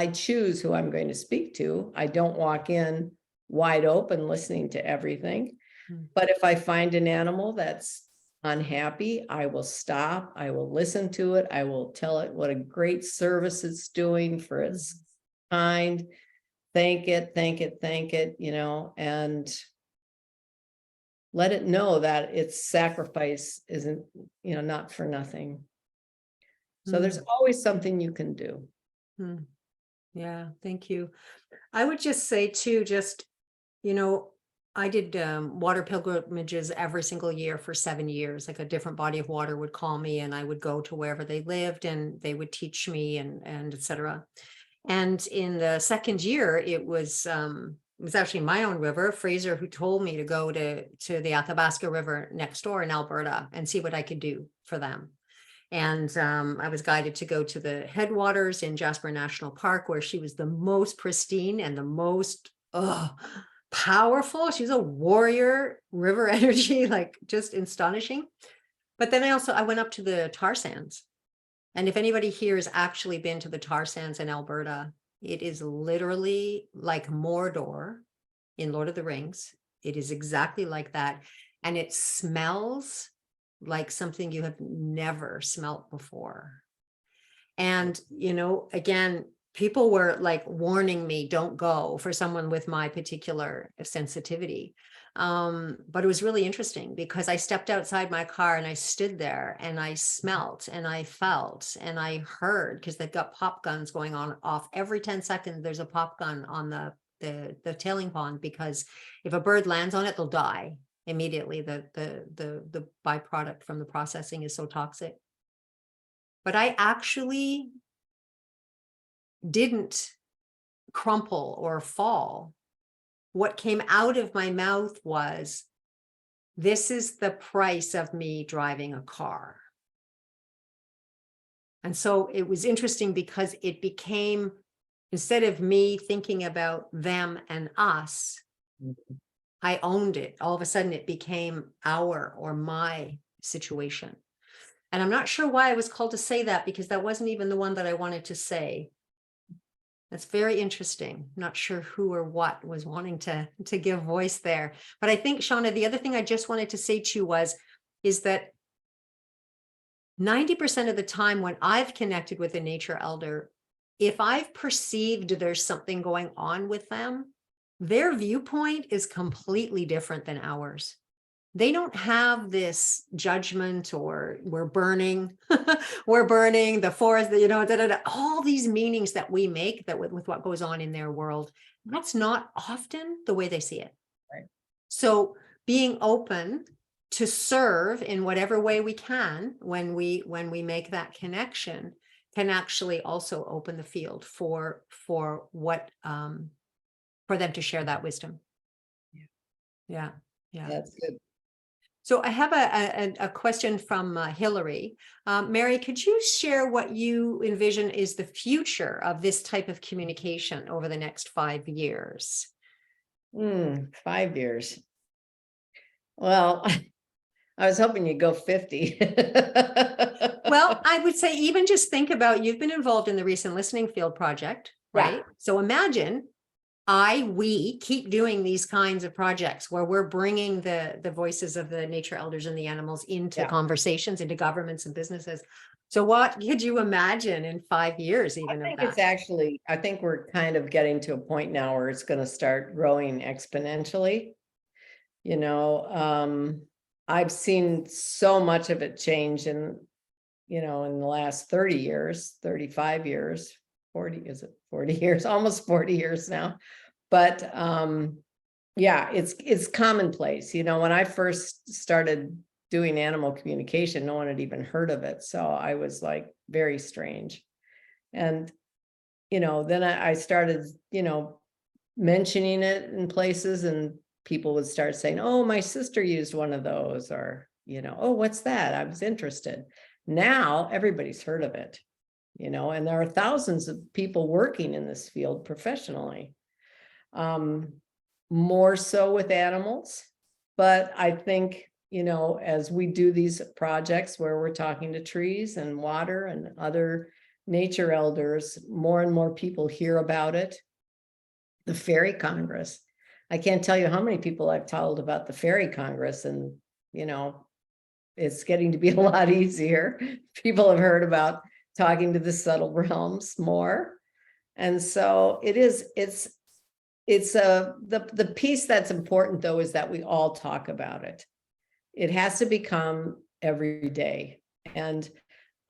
choose who I'm going to speak to. I don't walk in wide open listening to everything. But if I find an animal that's unhappy, I will stop. I will listen to it. I will tell it what a great service it's doing for its kind. Thank it, you know, and let it know that its sacrifice isn't, you know, not for nothing. So there's always something you can do. Yeah, thank you. I would just say too, just You know, I did water pilgrimages every single year for 7 years. Like a different body of water would call me, and I would go to wherever they lived, and they would teach me, and et cetera. And in the second year, it was actually my own river, Fraser, who told me to go to the Athabasca River next door in Alberta and see what I could do for them. And I was guided to go to the headwaters in Jasper National Park, where she was the most pristine and the most powerful. She's a warrior river energy, like just astonishing. But then I went up to the tar sands. And if anybody here has actually been to the tar sands in Alberta, it is literally like Mordor in Lord of the Rings. It is exactly like that. And it smells like something you have never smelt before. And, you know, again, people were like warning me, don't go, for someone with my particular sensitivity. But it was really interesting because I stepped outside my car and I stood there and I smelt and I felt and I heard, because they've got pop guns going on off every 10 seconds. There's a pop gun on the tailing pond, because if a bird lands on it, they'll die immediately. The byproduct from the processing is so toxic. But I actually didn't crumple or fall. What came out of my mouth was, this is the price of me driving a car. And so it was interesting because it became, instead of me thinking about them and us, I owned it. All of a sudden it became our or my situation. And I'm not sure why I was called to say that, because that wasn't even the one that I wanted to say. That's very interesting. Not sure who or what was wanting to give voice there. But I think, Shauna, the other thing I just wanted to say to you is that 90% of the time when I've connected with a nature elder, if I've perceived there's something going on with them, their viewpoint is completely different than ours. They don't have this judgment or we're burning, we're burning the forest, you know, all these meanings that we make that with what goes on in their world. That's not often the way they see it. Right. So being open to serve in whatever way we can when we make that connection can actually also open the field for what for them to share that wisdom. Yeah. That's good. So I have a question from Hillary. Mary, could you share what you envision is the future of this type of communication over the next 5 years? 5 years. Well, I was hoping you'd go 50. Well, I would say even just think about, you've been involved in the recent listening field project, right? Yeah. So imagine we keep doing these kinds of projects where we're bringing the voices of the nature elders and the animals into conversations, into governments and businesses. So what could you imagine in 5 years even of that? I think we're kind of getting to a point now where it's going to start growing exponentially. You know, I've seen so much of it change in the last 30 years, 35 years, 40, is it 40 years, almost 40 years now. But yeah, it's commonplace. You know, when I first started doing animal communication, no one had even heard of it. So I was like very strange. And, then I started, mentioning it in places, and people would start saying, oh, my sister used one of those, or, oh, what's that? I was interested. Now everybody's heard of it. And there are thousands of people working in this field professionally, more so with animals. But I think, as we do these projects where we're talking to trees and water and other nature elders, more and more people hear about it. The Fairy Congress. I can't tell you how many people I've told about the Fairy Congress, and, it's getting to be a lot easier. People have heard about talking to the subtle realms more. And so the piece that's important though, is that we all talk about it. It has to become every day. And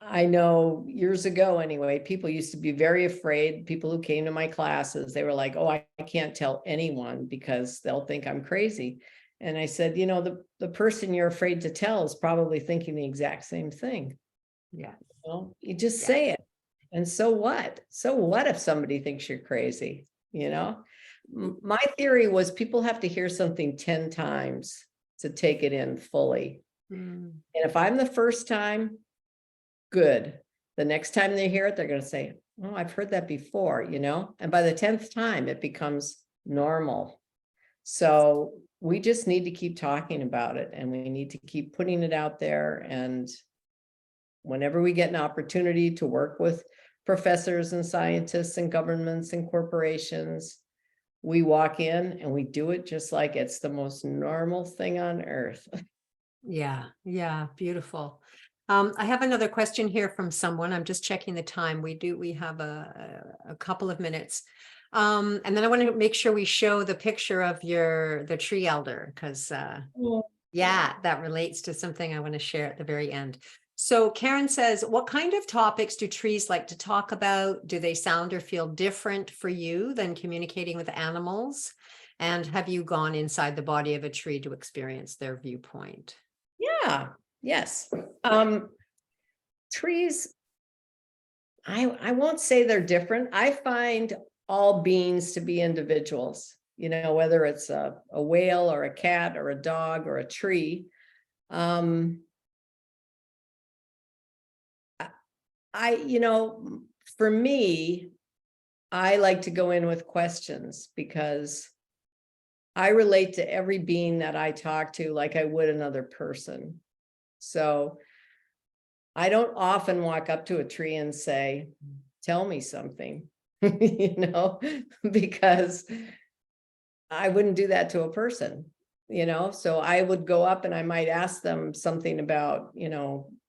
I know years ago anyway, people used to be very afraid. People who came to my classes, they were like, oh, I can't tell anyone because they'll think I'm crazy. And I said, the person you're afraid to tell is probably thinking the exact same thing. Yeah. Well, you just Yeah. say it. And so what? So what if somebody thinks you're crazy? My theory was people have to hear something 10 times to take it in fully. Mm. And if I'm the first time, good. The next time they hear it, they're going to say, oh, I've heard that before, and by the 10th time, it becomes normal. So we just need to keep talking about it, and we need to keep putting it out there. And whenever we get an opportunity to work with professors and scientists and governments and corporations, we walk in and we do it just like it's the most normal thing on earth. Yeah, yeah, beautiful. I have another question here from someone. I'm just checking the time. We have a couple of minutes. And then I want to make sure we show the picture of the tree elder, because yeah, that relates to something I want to share at the very end. So Karen says, what kind of topics do trees like to talk about? Do they sound or feel different for you than communicating with animals? And have you gone inside the body of a tree to experience their viewpoint? Yeah, yes. Trees, I won't say they're different. I find all beings to be individuals, whether it's a whale or a cat or a dog or a tree. For me, I like to go in with questions because I relate to every being that I talk to like I would another person. So I don't often walk up to a tree and say, tell me something, because I wouldn't do that to a person, so I would go up and I might ask them something about,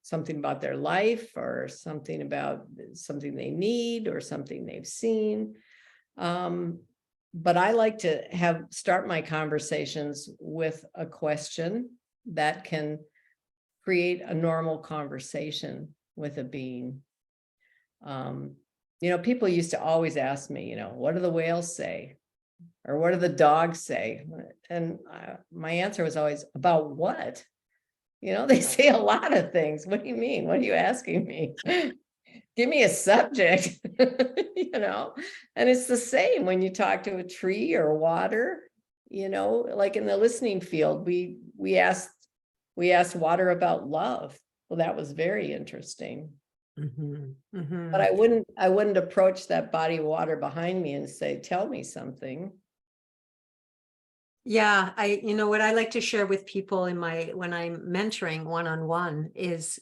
something about their life or something about something they need or something they've seen. But I like to start my conversations with a question that can create a normal conversation with a being. People used to always ask me, what do the whales say? Or what do the dogs say? And my answer was always, about what? They say a lot of things. What do you mean? What are you asking me? Give me a subject, and it's the same when you talk to a tree or water, like in the listening field, we asked water about love. Well, that was very interesting. But I wouldn't approach that body of water behind me and say, tell me something. Yeah, what I like to share with people when I'm mentoring one-on-one is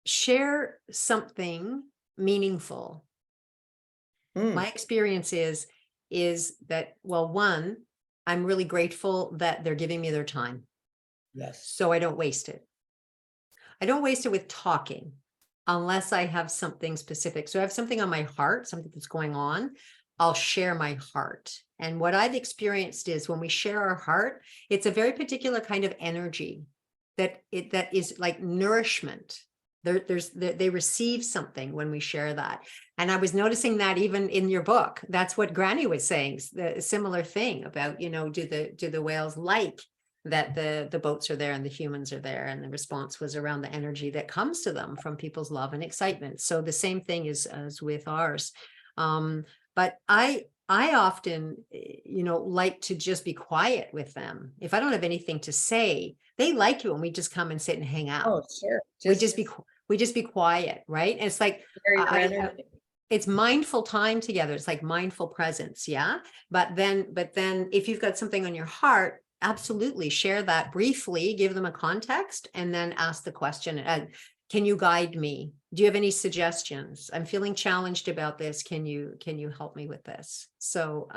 share something meaningful. My experience is that, well, one, I'm really grateful that they're giving me their time. Yes. So I don't waste it. I don't waste it with talking unless I have something specific. So I have something on my heart, something that's going on, I'll share my heart. And what I've experienced is when we share our heart, it's a very particular kind of energy that is like nourishment. They receive something when we share that. And I was noticing that even in your book, that's what Granny was saying, the similar thing about, do the whales like that the boats are there and the humans are there, and the response was around the energy that comes to them from people's love and excitement. So the same thing is as with ours. But I often, like to just be quiet with them. If I don't have anything to say, they like it when we just come and sit and hang out. Oh, sure. We just be quiet, right? And it's like, it's mindful time together. It's like mindful presence. Yeah. But then if you've got something on your heart, absolutely share that briefly, give them a context, and then ask the question, can you guide me? Do you have any suggestions? I'm feeling challenged about this. Can you help me with this? So,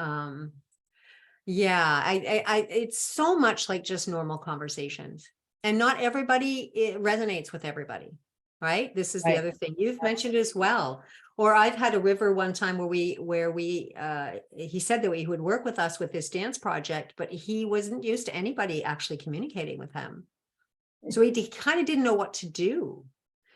yeah, it's so much like just normal conversations, and not everybody, it resonates with everybody, right? This is the other thing you've mentioned as well. Or I've had a river one time where he said that he would work with us with this dance project, but he wasn't used to anybody actually communicating with him. So he kind of didn't know what to do.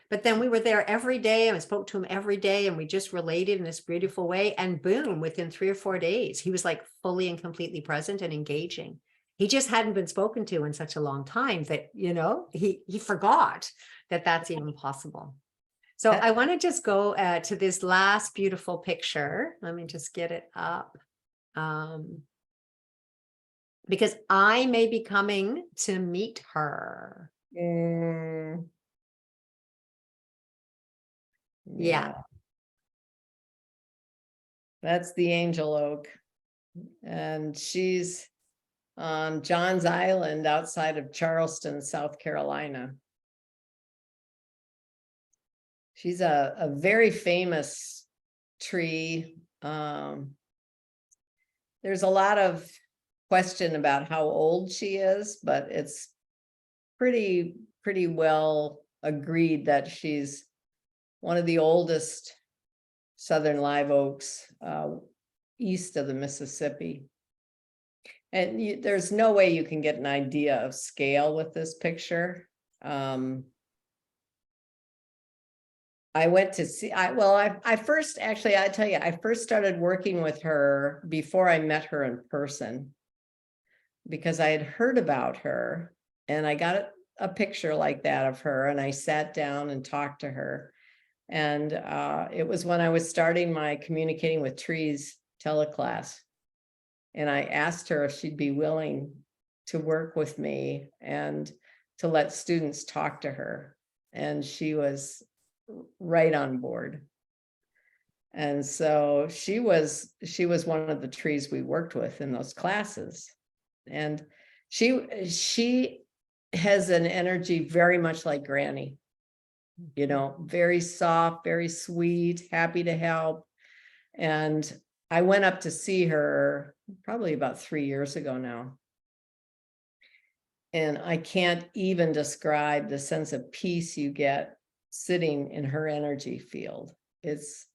But then we were there every day and I spoke to him every day and we just related in this beautiful way. And boom, within 3 or 4 days, he was like fully and completely present and engaging. He just hadn't been spoken to in such a long time that, he forgot that that's even possible. So I want to just go to this last beautiful picture. Let me just get it up. Because I may be coming to meet her. Yeah. That's the angel oak. And she's on Johns Island outside of Charleston, South Carolina. She's a very famous tree. There's a lot of question about how old she is, but it's pretty well agreed that she's one of the oldest southern live oaks east of the Mississippi. And there's no way you can get an idea of scale with this picture. I went to see, I first started working with her before I met her in person, because I had heard about her and I got a picture like that of her and I sat down and talked to her. And it was when I was starting my Communicating with Trees teleclass. And I asked her if she'd be willing to work with me and to let students talk to her. And she was right on board. And so she was one of the trees we worked with in those classes. And she has an energy very much like Granny, very soft, very sweet, happy to help. And I went up to see her probably about 3 years ago now. And I can't even describe the sense of peace you get sitting in her energy field. It's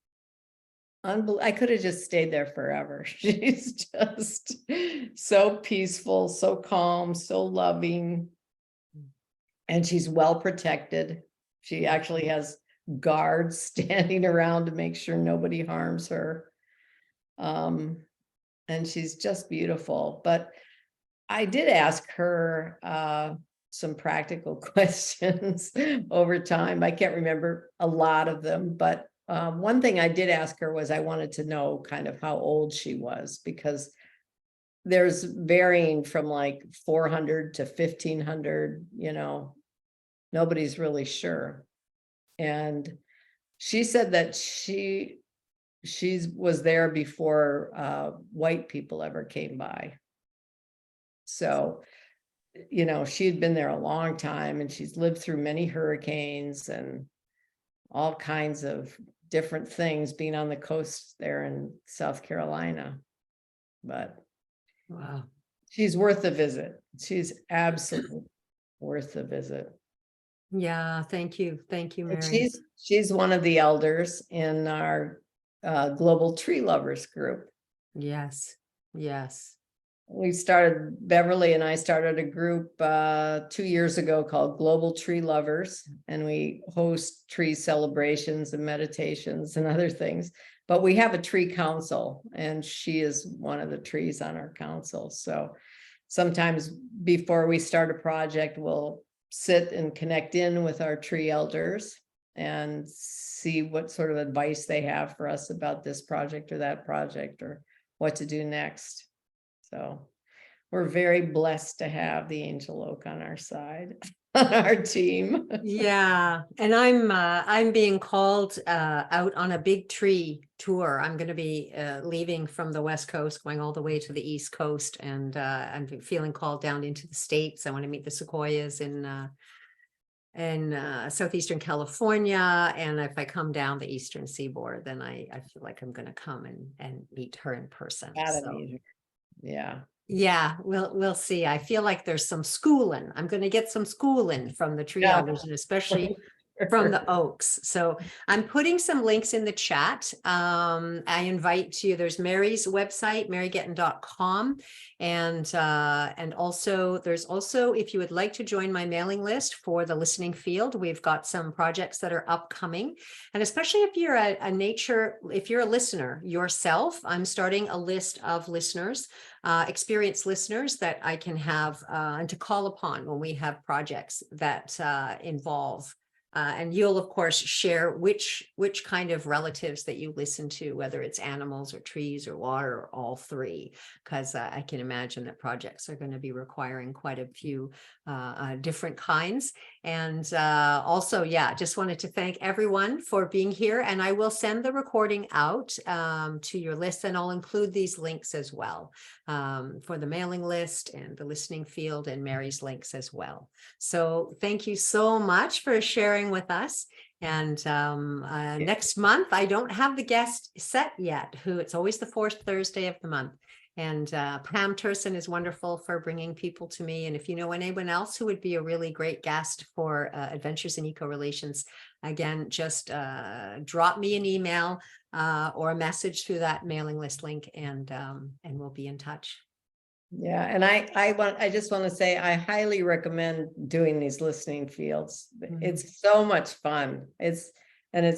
unbelievable. I could have just stayed there forever. She's just so peaceful, so calm, so loving. And she's well protected. She actually has guards standing around to make sure nobody harms her. And she's just beautiful. But I did ask her some practical questions over time. I can't remember a lot of them, but one thing I did ask her was I wanted to know kind of how old she was, because there's varying from like 400 to 1500, nobody's really sure. And she said that she was there before white people ever came by. So, she had been there a long time and she's lived through many hurricanes and all kinds of different things being on the coast there in South Carolina. But wow, she's worth a visit. She's absolutely worth a visit. Yeah, thank you. Thank you, Mary. She's one of the elders in our Global Tree Lovers group. Yes. Beverly and I started a group 2 years ago called Global Tree Lovers, and we host tree celebrations and meditations and other things. But we have a tree council, and she is one of the trees on our council. So sometimes before we start a project, we'll sit and connect in with our tree elders and see what sort of advice they have for us about this project or that project or what to do next. So we're very blessed to have the angel oak on our side, on our team. Yeah. And I'm being called out on a big tree tour. I'm going to be leaving from the West Coast, going all the way to the East Coast. And I'm feeling called down into the States. I want to meet the sequoias in Southeastern California. And if I come down the Eastern Seaboard, then I feel like I'm going to come and meet her in person. So. Yeah, we'll see. I feel like there's some schooling. I'm going to get some schooling from the tree elders, and especially from the Oaks. So I'm putting some links in the chat. I invite you, there's Mary's website, marygetten.com. And also there's also, if you would like to join my mailing list for the listening field, we've got some projects that are upcoming. And especially if you're if you're a listener yourself, I'm starting a list of listeners, experienced listeners that I can have and to call upon when we have projects that involve. And you'll of course share which kind of relatives that you listen to, whether it's animals or trees or water or all three, because I can imagine that projects are going to be requiring quite a few different kinds. And also, yeah, just wanted to thank everyone for being here, and I will send the recording out to your list, and I'll include these links as well for the mailing list and the listening field and Mary's links as well. So thank you so much for sharing with us. And next month, I don't have the guest set yet, it's always the fourth Thursday of the month. And Pam Turson is wonderful for bringing people to me. And if you know anyone else who would be a really great guest for Adventures in ecoRelations, again, just drop me an email or a message through that mailing list link, and we'll be in touch. Yeah, and I just want to say I highly recommend doing these listening fields. It's so much fun. It's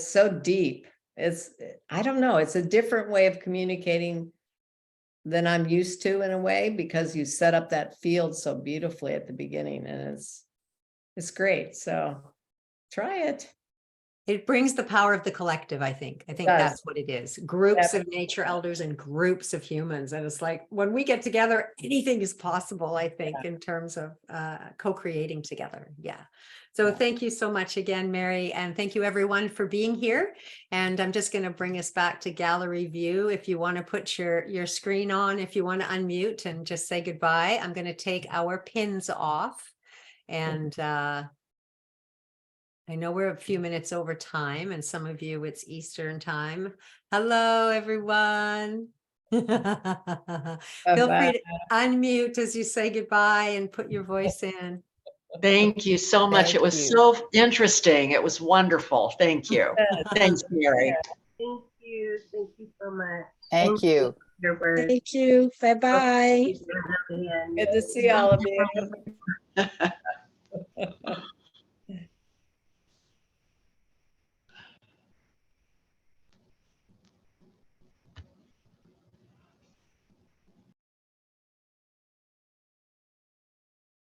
so deep. I don't know, it's a different way of communicating than I'm used to, in a way, because you set up that field so beautifully at the beginning, and it's great. So try it. It brings the power of the collective, I think. I think that's what it is. Groups of nature elders and groups of humans. And it's like, when we get together, anything is possible, I think, in terms of co-creating together. Yeah. So thank you so much again, Mary. And thank you everyone for being here. And I'm just going to bring us back to gallery view. If you want to put your screen on, if you want to unmute and just say goodbye, I'm going to take our pins off. And I know we're a few minutes over time, and some of you it's Eastern time. Hello, everyone. Feel free to unmute as you say goodbye and put your voice in. Thank you so much. It was so interesting. It was wonderful. Thank you. Thanks, Mary. Thank you. Thank you so much. Thank you. Thank you. Bye-bye. Good to see all of you.